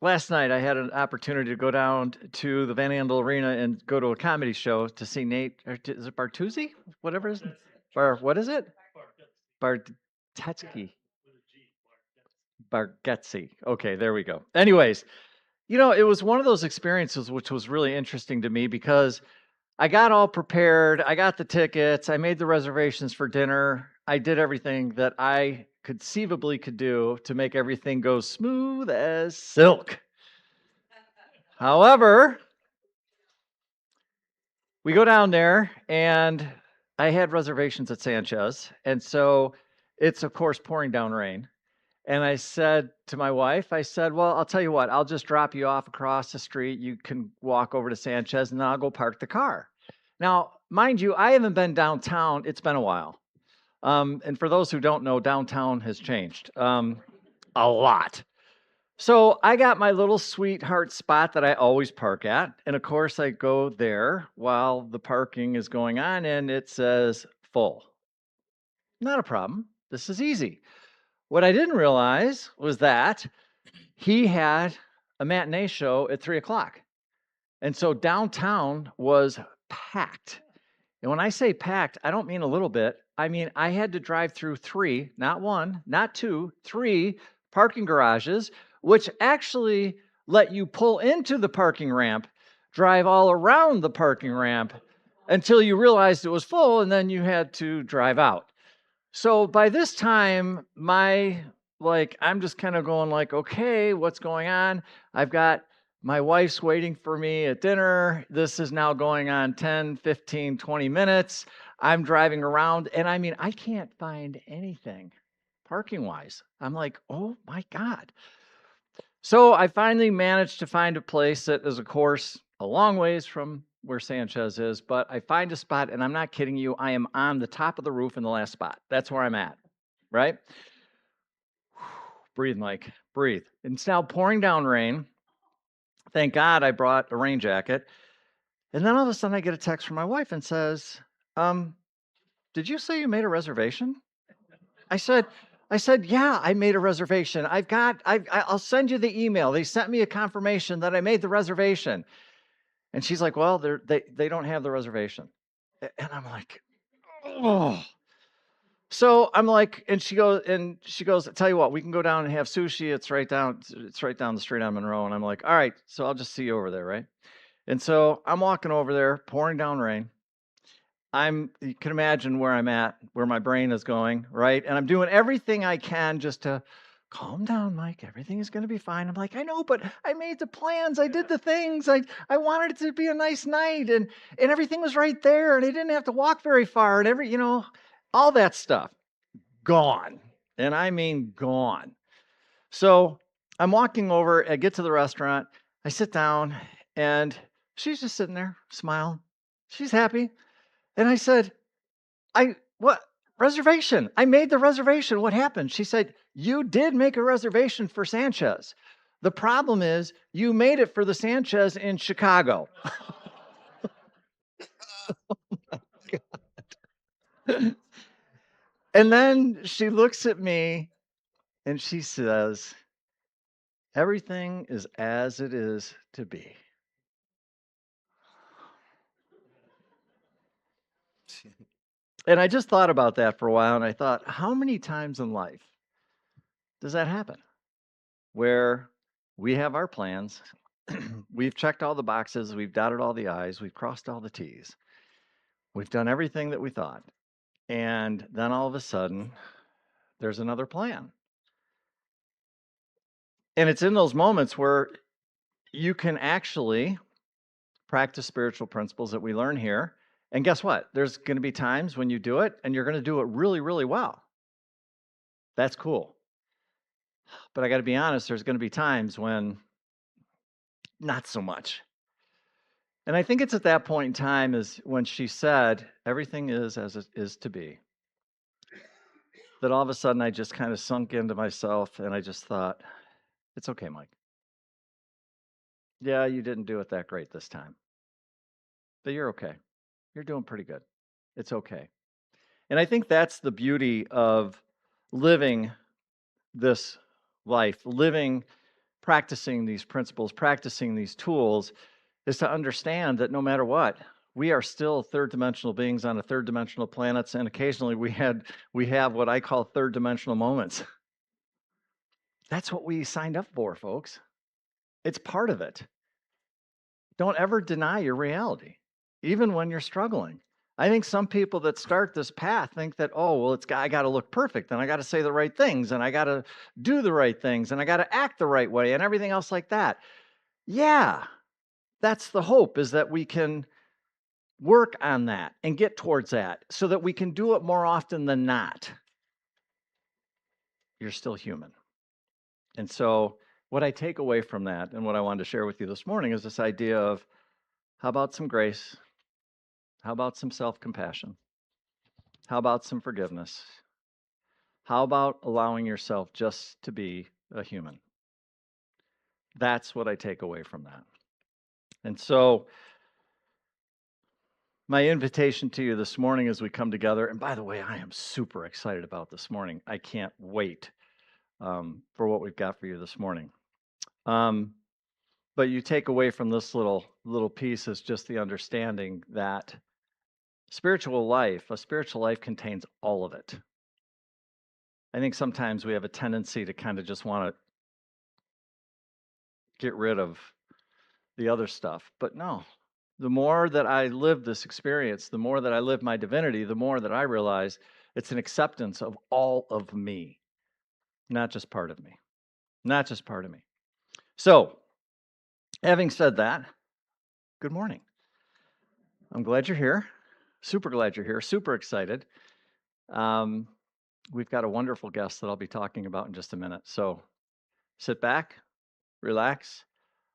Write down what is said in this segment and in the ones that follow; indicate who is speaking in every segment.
Speaker 1: Last night I had an opportunity to go down to the Van Andel Arena and go to a comedy show to see Nate. Or is it Bartuzzi? Whatever his what is it? Bartetsky. Bargetzi. Okay, there we go. Anyways, it was one of those experiences which was really interesting to me because I got all prepared. I got the tickets. I made the reservations for dinner. I did everything that I conceivably could do to make everything go smooth as silk. However, we go down there and I had reservations at Sanchez. And so it's, of course, pouring down rain. And I said to my wife, I said, well, I'll tell you what, I'll just drop you off across the street. You can walk over to Sanchez and then I'll go park the car. Now, mind you, I haven't been downtown. It's been a while. And for those who don't know, downtown has changed a lot. So I got my little sweetheart spot that I always park at. And of course, I go there while the parking is going on and it says full. Not a problem. This is easy. What I didn't realize was that he had a matinee show at 3 o'clock. And so downtown was packed. And when I say packed, I don't mean a little bit. I mean, I had to drive through three, not one, not two, three parking garages, which actually let you pull into the parking ramp, drive all around the parking ramp until you realized it was full, and then you had to drive out. So by this time, I'm just kind of going like, okay, what's going on? I've got my wife's waiting for me at dinner. This is now going on 10, 15, 20 minutes. I'm driving around and I mean, I can't find anything parking wise. I'm like, oh my God. So I finally managed to find a place that is, of course, a long ways from where Sanchez is, but I find a spot, and I'm not kidding you. I am on the top of the roof in the last spot. That's where I'm at, right? Breathe, Mike, breathe. It's now pouring down rain. Thank God I brought a rain jacket. And then all of a sudden I get a text from my wife and says, did you say you made a reservation? I said, yeah, I made a reservation. I'll send you the email. They sent me a confirmation that I made the reservation. And she's like, well, they don't have the reservation. And I'm like, oh. So I'm like, and she goes, tell you what, we can go down and have sushi. It's right down the street on Monroe. And I'm like, all right, so I'll just see you over there, right? And so I'm walking over there, pouring down rain. You can imagine where I'm at, where my brain is going, right? And I'm doing everything I can just to calm down, Mike. Everything is going to be fine. I'm like, I know, but I made the plans. I did the things. I wanted it to be a nice night, and everything was right there, and I didn't have to walk very far, and all that stuff gone, and I mean gone. So I'm walking over. I get to the restaurant. I sit down, and she's just sitting there, smiling. She's happy. And I said, what reservation? I made the reservation. What happened? She said, you did make a reservation for Sanchez. The problem is you made it for the Sanchez in Chicago. And then she looks at me and she says, everything is as it is to be. And I just thought about that for a while, and I thought, how many times in life does that happen? Where we have our plans, we've checked all the boxes, we've dotted all the I's, we've crossed all the T's, we've done everything that we thought. And then all of a sudden, there's another plan. And it's in those moments where you can actually practice spiritual principles that we learn here. And guess what? There's going to be times when you do it and you're going to do it really, really well. That's cool. But I got to be honest, there's going to be times when not so much. And I think it's at that point in time is when she said, everything is as it is to be, that all of a sudden I just kind of sunk into myself and I just thought, it's okay, Mike. Yeah, you didn't do it that great this time, but you're okay. You're doing pretty good. It's okay. And I think that's the beauty of living this life, living practicing these principles, practicing these tools, is to understand that no matter what, we are still third dimensional beings on a third dimensional planets, and occasionally we have what I call third dimensional moments. That's what we signed up for, folks. It's part of it. Don't ever deny your reality, even when you're struggling. I think some people that start this path think that, oh, well, I got to look perfect, and I got to say the right things, and I got to do the right things, and I got to act the right way, and everything else like that. Yeah, that's the hope, is that we can work on that and get towards that so that we can do it more often than not. You're still human. And so, what I take away from that and what I wanted to share with you this morning is this idea of, how about some grace? How about some self compassion? How about some forgiveness? How about allowing yourself just to be a human? That's what I take away from that. And so, my invitation to you this morning as we come together, and by the way, I am super excited about this morning. I can't wait for what we've got for you this morning. But you take away from this little piece is just the understanding that a spiritual life contains all of it. I think sometimes we have a tendency to kind of just want to get rid of the other stuff. But no, the more that I live this experience, the more that I live my divinity, the more that I realize it's an acceptance of all of me, not just part of me. Not just part of me. So, having said that, good morning. I'm glad you're here. Super glad you're here. Super excited. Um, we've got a wonderful guest that I'll be talking about in just a minute. So, sit back, relax.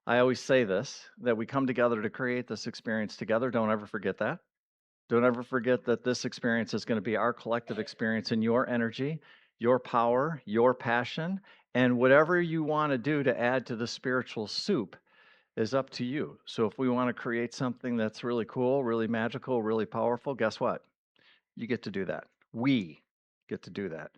Speaker 1: I always say this, that we come together to create this experience together. Don't ever forget that. Don't ever forget that this experience is going to be our collective experience, in your energy, your power, your passion, and whatever you want to do to add to the spiritual soup is up to you. So if we want to create something that's really cool, really magical, really powerful, guess what? You get to do that. We get to do that.